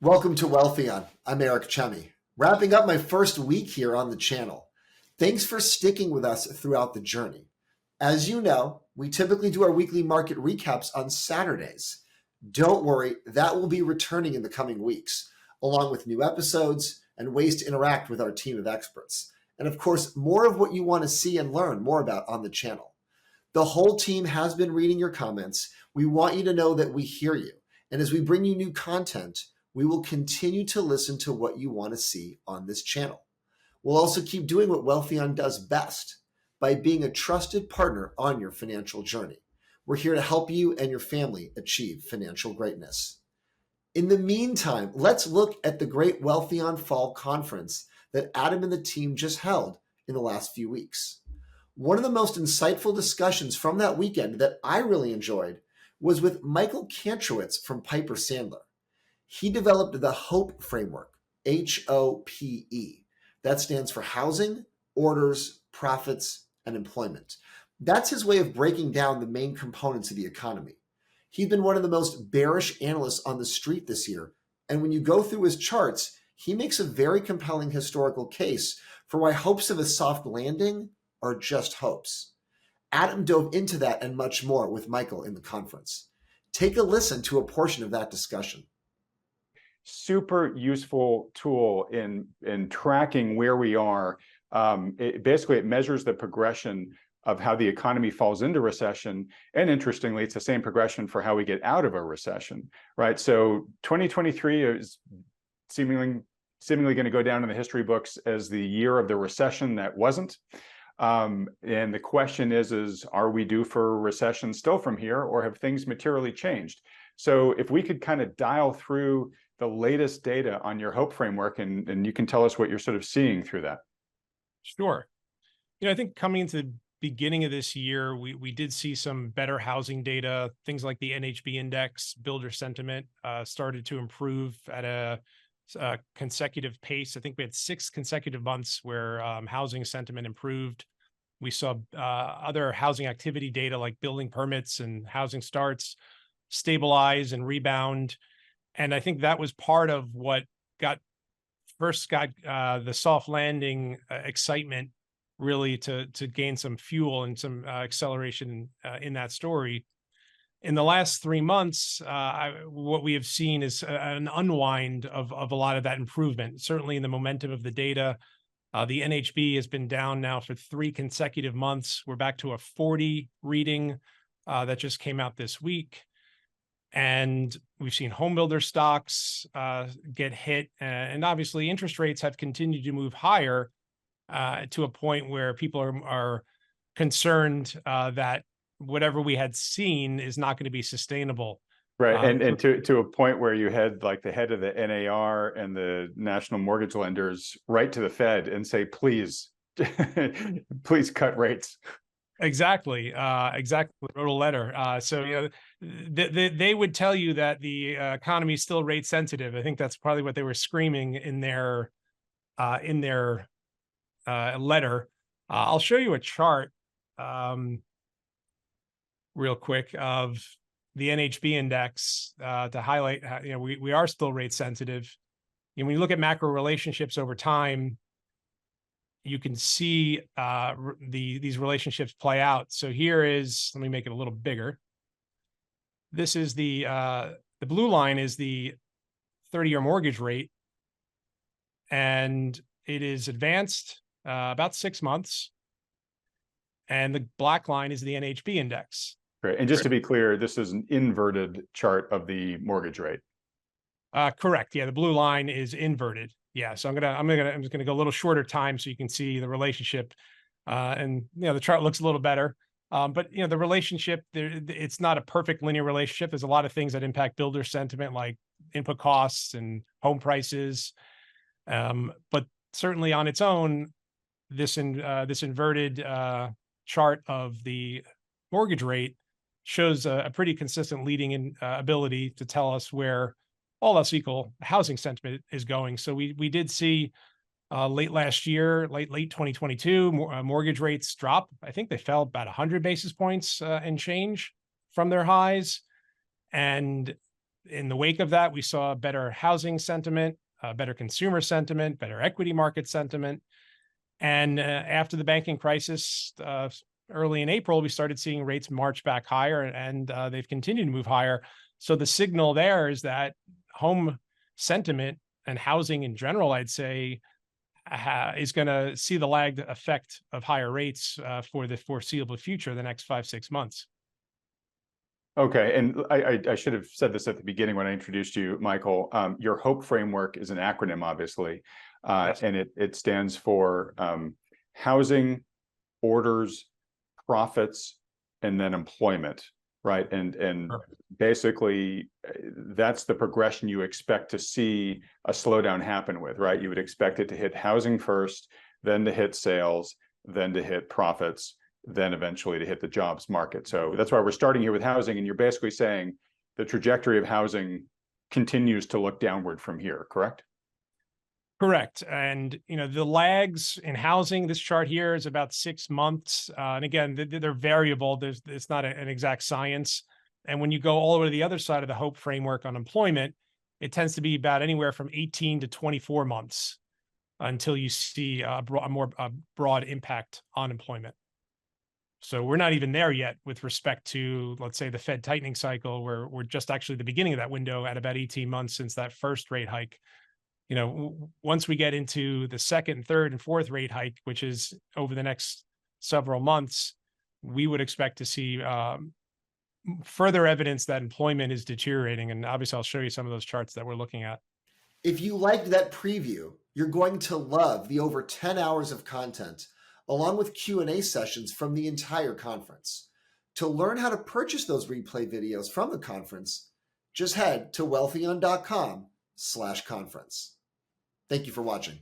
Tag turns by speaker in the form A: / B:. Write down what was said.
A: Welcome to Wealthion. I'm Chemi, wrapping up my first week here on the channel. Thanks for sticking with us throughout the journey. As you know, we typically do our weekly market recaps on Saturdays. Don't worry, that will be returning in the coming weeks, along with new episodes and ways to interact with our team of experts. And of course, more of what you want to see and learn more about on the channel. The whole team has been reading your comments. We want you to know that we hear you. And as we bring you new content, we will continue to listen to what you want to see on this channel. We'll also keep doing what Wealthion does best by being a trusted partner on your financial journey. We're here to help you and your family achieve financial greatness. In the meantime, let's look at the great Wealthion Fall conference that Adam and the team just held in the last few weeks. One of the most insightful discussions from that weekend that I really enjoyed was with Mike Kantrowitz from Piper Sandler. He developed the H.O.P.E framework, H.O.P.E. That stands for housing, orders, profits, and employment. That's his way of breaking down the main components of the economy. He's been one of the most bearish analysts on the street this year, and when you go through his charts, he makes a very compelling historical case for why hopes of a soft landing are just hopes. Adam dove into that and much more with Michael in the conference. Take a listen to a portion of that discussion.
B: Super useful tool in tracking where we are. Basically, it measures the progression of how the economy falls into recession. And interestingly, it's the same progression for how we get out of a recession, right? So 2023 is seemingly going to go down in the history books as the year of the recession that wasn't. And the question is, are we due for a recession still from here, or have things materially changed? So if we could kind of dial through the latest data on your H.O.P.E framework, and you can tell us what you're sort of seeing through that.
C: Sure. I think coming into the beginning of this year, we did see some better housing data. Things like the NHB index, builder sentiment started to improve at a consecutive pace. I think we had 6 consecutive months where housing sentiment improved. We saw other housing activity data like building permits and housing starts stabilize and rebound. And I think that was part of what got the soft landing excitement really to gain some fuel and some acceleration in that story. In the last 3 months, what we have seen is an unwind of a lot of that improvement, certainly in the momentum of the data. The NHB has been down now for 3 consecutive months. We're back to a 40 reading that just came out this week. And we've seen home builder stocks get hit. And obviously, interest rates have continued to move higher to a point where people are concerned that whatever we had seen is not going to be sustainable.
B: Right. And to a point where you had like the head of the NAR and the national mortgage lenders write to the Fed and say, please, please cut rates.
C: Exactly. Wrote a letter. So they would tell you that the economy is still rate sensitive. I think that's probably what they were screaming in their letter. I'll show you a chart real quick of the NHB index to highlight how, we are still rate sensitive. And when you look at macro relationships over time, you can see these relationships play out. So here is, let me make it a little bigger. This is the blue line is the 30-year mortgage rate, and it is advanced about 6 months. And the black line is the NHB index.
B: Great. And just to be clear, this is an inverted chart of the mortgage rate.
C: Correct. Yeah, the blue line is inverted. Yeah, so I'm just gonna go a little shorter time so you can see the relationship, and the chart looks a little better. But the relationship it's not a perfect linear relationship. There's a lot of things that impact builder sentiment, like input costs and home prices. But certainly on its own, this inverted chart of the mortgage rate shows a pretty consistent leading ability to tell us where all else equal housing sentiment is going. So we did see late last year, late 2022, mortgage rates drop. I think they fell about 100 basis points and change from their highs. And In the wake of that, we saw better housing sentiment, better consumer sentiment, better equity market sentiment. And after the banking crisis, early in April, we started seeing rates march back higher, and they've continued to move higher. So the signal there is that home sentiment and housing in general, I'd say, is going to see the lagged effect of higher rates for the foreseeable future, the next 5-6 months.
B: Okay, and I should have said this at the beginning when I introduced you, Michael. Your HOPE framework is an acronym, obviously,
C: Yes.
B: and it stands for housing, orders, profits, and then employment, right? And basically, that's the progression you expect to see a slowdown happen with, right? You would expect it to hit housing first, then to hit sales, then to hit profits, then eventually to hit the jobs market. So that's why we're starting here with housing, and you're basically saying the trajectory of housing continues to look downward from here, correct?
C: Correct. And, the lags in housing, this chart here is about 6 months. And again, they're variable. It's not an exact science. And when you go all the way to the other side of the HOPE framework on employment, it tends to be about anywhere from 18 to 24 months until you see a more broad impact on employment. So we're not even there yet with respect to, let's say, the Fed tightening cycle, where we're just actually the beginning of that window at about 18 months since that first rate hike. Once we get into the second, third, and fourth rate hike, which is over the next several months, we would expect to see further evidence that employment is deteriorating. And obviously, I'll show you some of those charts that we're looking at.
A: If you liked that preview, you're going to love the over 10 hours of content, along with Q&A sessions from the entire conference. To learn how to purchase those replay videos from the conference, just head to wealthion.com/conference. Thank you for watching.